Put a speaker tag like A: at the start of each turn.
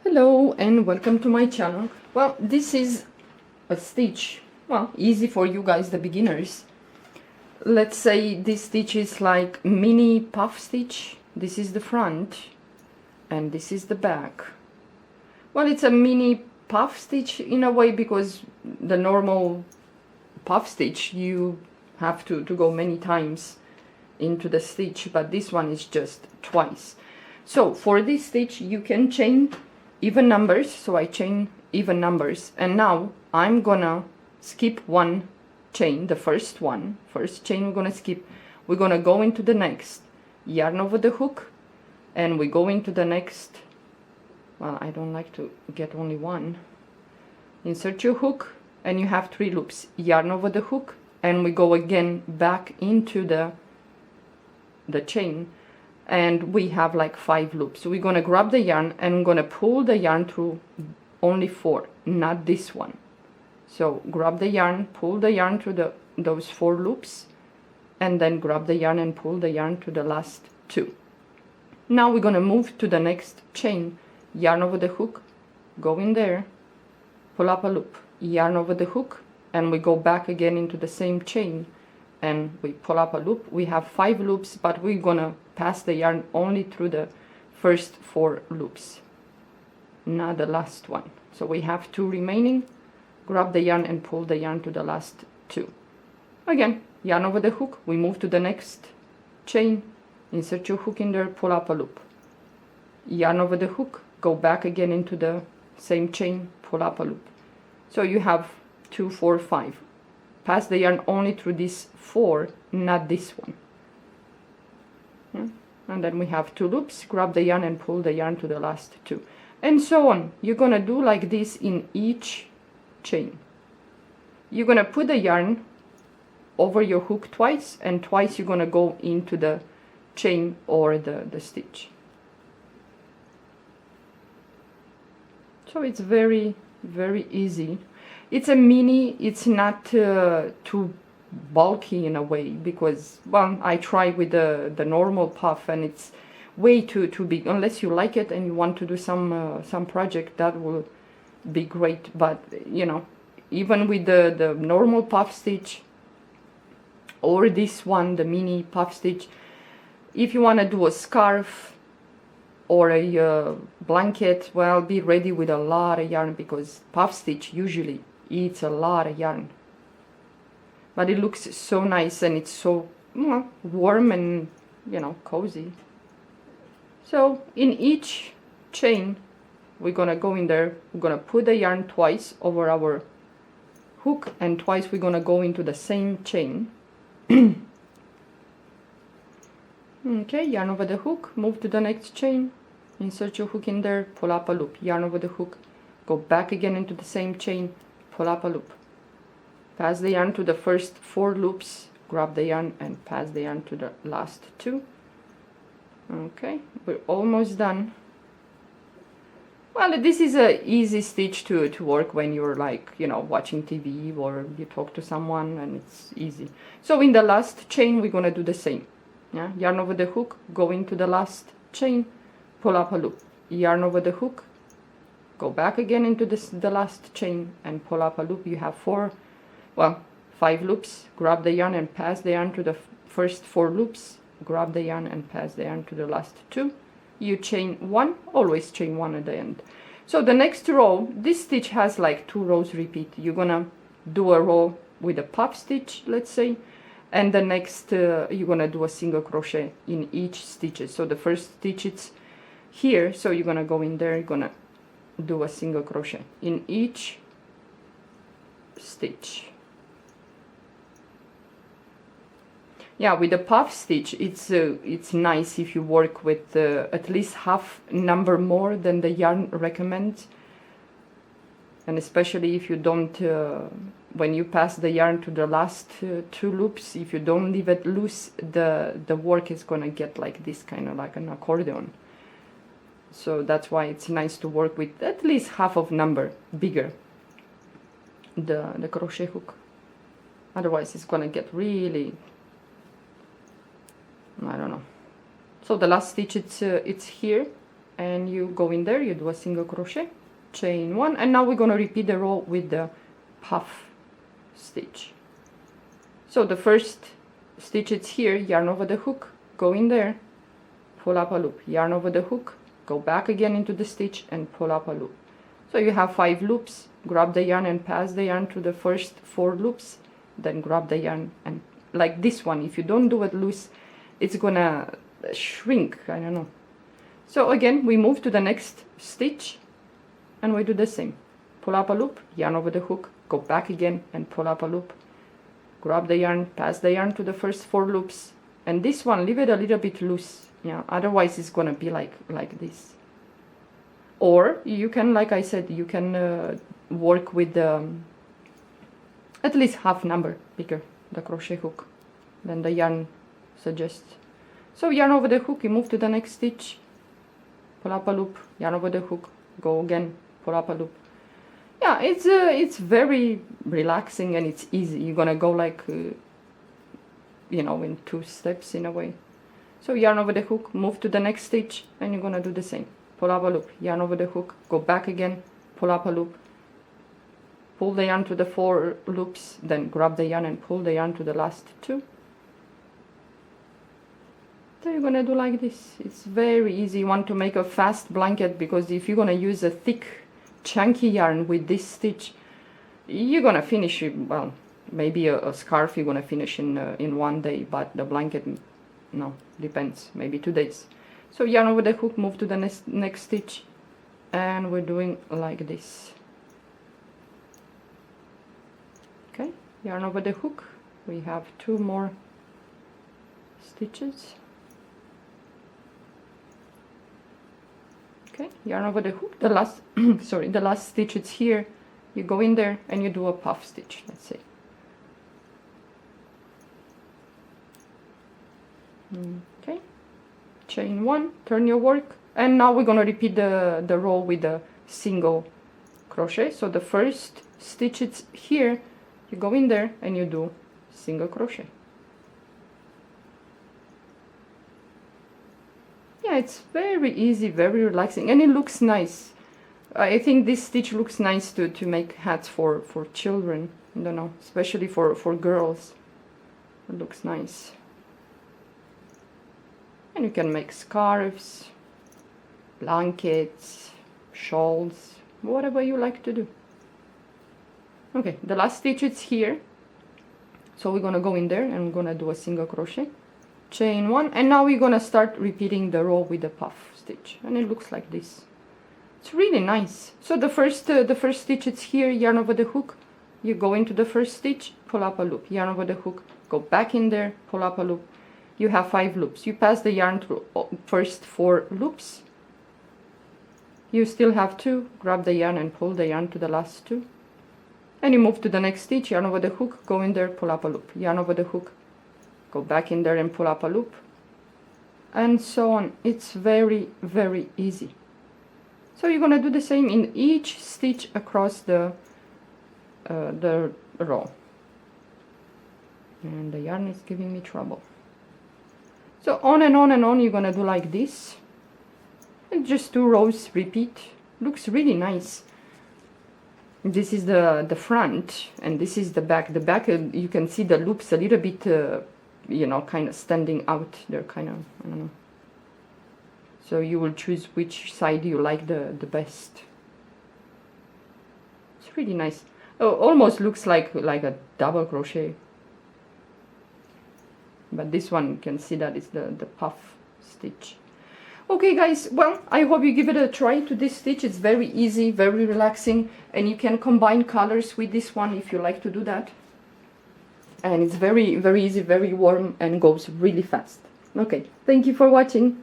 A: Hello and welcome to my channel. Well, this is a stitch, well, easy for you guys, the beginners. Let's say this stitch is like mini puff stitch. This is the front and this is the back. Well, it's a mini puff stitch in a way because the normal puff stitch you have to go many times into the stitch, but this one is just twice. So for this stitch you can chain even numbers, so I chain even numbers, and now I'm gonna skip one chain, the first chain we're gonna skip. We're gonna go into the next, yarn over the hook, and we go into the next. Well, I don't like to get only one. Insert your hook and you have 3 loops, yarn over the hook, and we go again back into the chain, and we have like 5 loops. So we're gonna grab the yarn and I'm gonna pull the yarn through only 4, not this one. So grab the yarn, pull the yarn through those 4 loops, and then grab the yarn and pull the yarn to the last 2. Now we're gonna move to the next chain, yarn over the hook, go in there, pull up a loop, yarn over the hook, and we go back again into the same chain and we pull up a loop. We have 5 loops, but we're gonna pass the yarn only through the first 4 loops, not the last one. So we have 2 remaining. Grab the yarn and pull the yarn to the last 2. Again, yarn over the hook, we move to the next chain, insert your hook in there, pull up a loop, yarn over the hook, go back again into the same chain, pull up a loop. So you have 2, 4, 5. Pass the yarn only through these 4, not this one. And then we have 2 loops, grab the yarn and pull the yarn to the last 2, and so on. You're gonna do like this in each chain. You're gonna put the yarn over your hook twice, and twice you're gonna go into the chain or the stitch. So it's very, very easy. It's a mini, it's not too bulky in a way, because, well, I try with the normal puff and it's way too big. Unless you like it and you want to do some project, that will be great. But you know, even with the normal puff stitch or this one, the mini puff stitch, if you want to do a scarf or a blanket, well, be ready with a lot of yarn, because puff stitch usually eats a lot of yarn. But it looks so nice and it's so, well, warm and, you know, cozy. So in each chain we're gonna go in there, we're gonna put the yarn twice over our hook, and twice we're gonna go into the same chain. Okay, yarn over the hook, move to the next chain, insert your hook in there, pull up a loop, yarn over the hook, go back again into the same chain, pull up a loop, pass the yarn to the first 4 loops, grab the yarn and pass the yarn to the last 2. Okay, we're almost done. Well, this is a easy stitch to work when you're, like, you know, watching TV or you talk to someone, and it's easy. So in the last chain we're gonna do the same. Yeah, yarn over the hook, go into the last chain, pull up a loop, yarn over the hook, go back again into the last chain and pull up a loop. You have 5 loops, grab the yarn and pass the yarn to the first 4 loops, grab the yarn and pass the yarn to the last 2. You chain 1, always chain 1 at the end. So the next row, this stitch has like 2 rows repeat. You're gonna do a row with a puff stitch, let's say, and the next you're gonna do a single crochet in each stitches. So the first stitch it's here, so you're gonna go in there, you're gonna do a single crochet in each stitch. Yeah, with the puff stitch it's nice if you work with at least half number more than the yarn recommends, and especially if you don't when you pass the yarn to the last 2 loops, if you don't leave it loose, the work is gonna get like this, kind of like an accordion. So that's why it's nice to work with at least half of number bigger the crochet hook. Otherwise it's gonna get really, I don't know. So the last stitch it's here, and you go in there, you do a single crochet, chain 1, and now we're going to repeat the row with the puff stitch. So the first stitch is here, yarn over the hook, go in there, pull up a loop, yarn over the hook, go back again into the stitch and pull up a loop. So you have 5 loops, grab the yarn and pass the yarn to the first 4 loops, then grab the yarn, and like this one, if you don't do it loose, it's gonna shrink, I don't know. So again, we move to the next stitch and we do the same. Pull up a loop, yarn over the hook, go back again and pull up a loop. Grab the yarn, pass the yarn to the first 4 loops, and this one, leave it a little bit loose, yeah, otherwise it's gonna be like this. Or you can, like I said, you can work with at least half number bigger, the crochet hook, than the yarn suggests. So yarn over the hook, you move to the next stitch, pull up a loop, yarn over the hook, go again, pull up a loop. Yeah, it's very relaxing and it's easy. You're gonna go like, you know, in 2 steps in a way. So yarn over the hook, move to the next stitch, and you're gonna do the same. Pull up a loop, yarn over the hook, go back again, pull up a loop, pull the yarn to the 4 loops, then grab the yarn and pull the yarn to the last 2. So you're gonna do like this. It's very easy. You want to make a fast blanket, because if you're gonna use a thick chunky yarn with this stitch, you're gonna finish it, well, maybe a scarf you're gonna finish in 1 day, but the blanket, no, depends, maybe 2 days. So yarn over the hook, move to the next stitch, and we're doing like this. Okay, yarn over the hook, we have 2 more stitches. Okay, yarn over the hook, the last sorry, the last stitch is here. You go in there and you do a puff stitch, let's say. Okay, chain 1, turn your work, and now we're going to repeat the row with a single crochet. So the first stitch is here, you go in there and you do single crochet. Yeah, it's very easy, very relaxing, and it looks nice. I think this stitch looks nice to make hats for children, I don't know, especially for girls. It looks nice. And you can make scarves, blankets, shawls, whatever you like to do. Okay, the last stitch is here. So we're gonna go in there and we're gonna do a single crochet, chain 1, and now we're gonna start repeating the row with the puff stitch, and it looks like this. It's really nice. So the first stitch is here, yarn over the hook, you go into the first stitch, pull up a loop, yarn over the hook, go back in there, pull up a loop. You have 5 loops. You pass the yarn through first 4 loops. You still have 2. Grab the yarn and pull the yarn to the last 2. And you move to the next stitch, yarn over the hook, go in there, pull up a loop. Yarn over the hook, go back in there and pull up a loop. And so on. It's very, very easy. So you're going to do the same in each stitch across the row. And the yarn is giving me trouble. So on and on and on, you're gonna do like this, and just 2 rows repeat. Looks really nice. This is the front, and this is the back. The back, you can see the loops a little bit, you know, kind of standing out. They're kind of, I don't know. So you will choose which side you like the best. It's really nice. Oh, almost looks like a double crochet. But this one, you can see that it's the puff stitch. Okay guys, well, I hope you give it a try to this stitch. It's very easy, very relaxing, and you can combine colors with this one if you like to do that. And it's very, very easy, very warm, and goes really fast. Okay, thank you for watching.